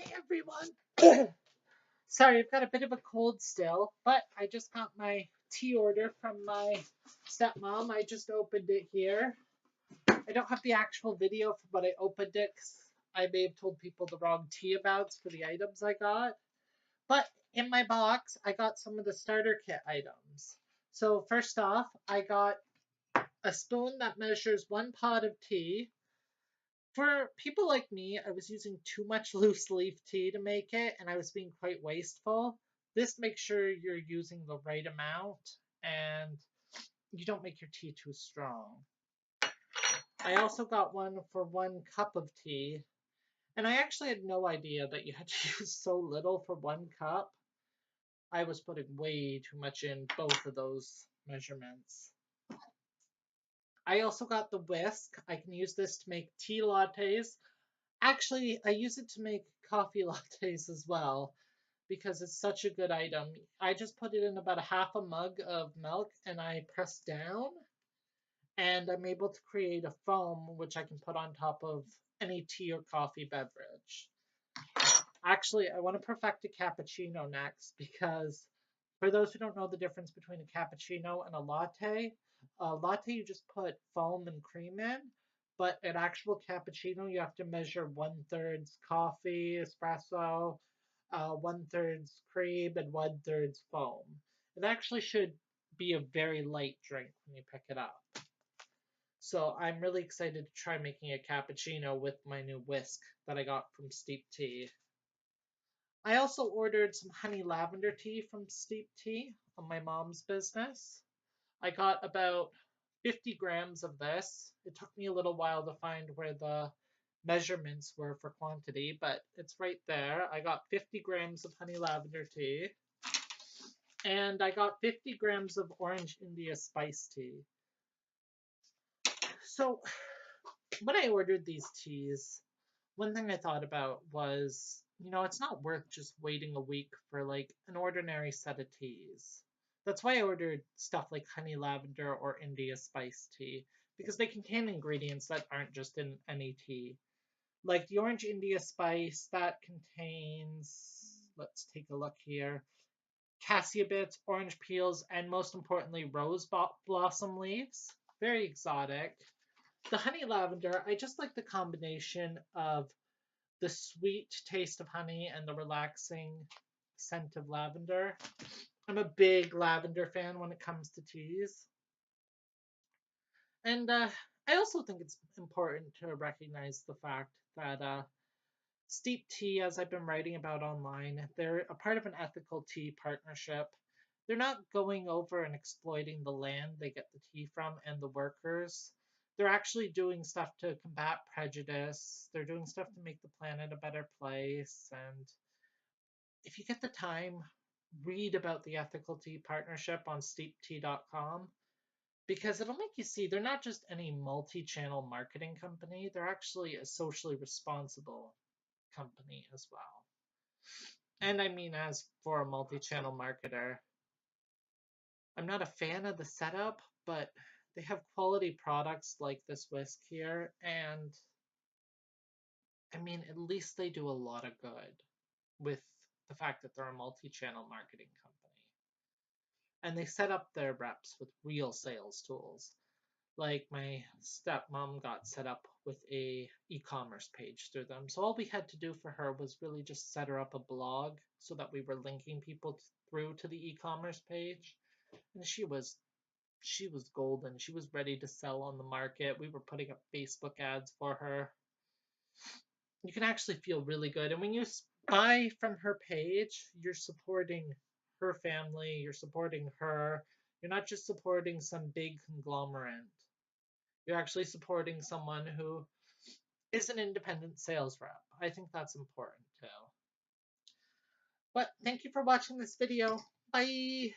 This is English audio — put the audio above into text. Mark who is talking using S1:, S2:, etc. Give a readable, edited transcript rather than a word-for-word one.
S1: Hey everyone! Sorry, I've got a bit of a cold still, but I just got my tea order from my stepmom. I just opened it here. I don't have the actual video for when I opened it 'cause I may have told people the wrong tea abouts for the items I got. But in my box, I got some of the starter kit items. So, first off, I got a spoon that measures one pot of tea. For people like me, I was using too much loose leaf tea to make it, and I was being quite wasteful. This makes sure you're using the right amount and you don't make your tea too strong. I also got one for 1 cup of tea, and I actually had no idea that you had to use so little for 1 cup. I was putting way too much in both of those measurements. I also got the whisk. I can use this to make tea lattes. Actually, I use it to make coffee lattes as well because it's such a good item. I just put it in about a half a mug of milk and I press down, and I'm able to create a foam which I can put on top of any tea or coffee beverage. Actually, I want to perfect a cappuccino next because for those who don't know the difference between a cappuccino and a latte you just put foam and cream in, but an actual cappuccino you have to measure 1/3 coffee, espresso, 1/3 cream, and 1/3 foam. It actually should be a very light drink when you pick it up. So I'm really excited to try making a cappuccino with my new whisk that I got from Steep Tea. I also ordered some honey lavender tea from Steep Tea on my mom's business. I got about 50 grams of this. It took me a little while to find where the measurements were for quantity, but it's right there. I got 50 grams of honey lavender tea, and I got 50 grams of orange India spice tea. So, when I ordered these teas, one thing I thought about was, it's not worth just waiting a week for like an ordinary set of teas. That's why I ordered stuff like honey lavender or India spice tea, because they contain ingredients that aren't just in any tea. Like the orange India spice, that contains, let's take a look here, cassia bits, orange peels, and most importantly, rose blossom leaves. Very exotic. The honey lavender, I just like the combination of the sweet taste of honey and the relaxing scent of lavender. I'm a big lavender fan when it comes to teas. And I also think it's important to recognize the fact that Steep Tea, as I've been writing about online, they're a part of an ethical tea partnership. They're not going over and exploiting the land they get the tea from and the workers. They're actually doing stuff to combat prejudice. They're doing stuff to make the planet a better place. And if you get the time, read about the ethical tea partnership on steeptea.com because it'll make you see they're not just any multi channel marketing company, they're actually a socially responsible company as well. And I mean, as for a multi channel marketer, I'm not a fan of the setup, but they have quality products like this whisk here, and I mean, at least they do a lot of good with the fact that they're a multi channel marketing company. And they set up their reps with real sales tools. Like my stepmom got set up with a e-commerce page through them. So all we had to do for her was really just set her up a blog so that we were linking people through to the e-commerce page. And she was golden. She was ready to sell on the market. We were putting up Facebook ads for her. You can actually feel really good. And when you buy from her page, you're supporting her family, you're supporting her. You're not just supporting some big conglomerate. You're actually supporting someone who is an independent sales rep. I think that's important too. But thank you for watching this video. Bye!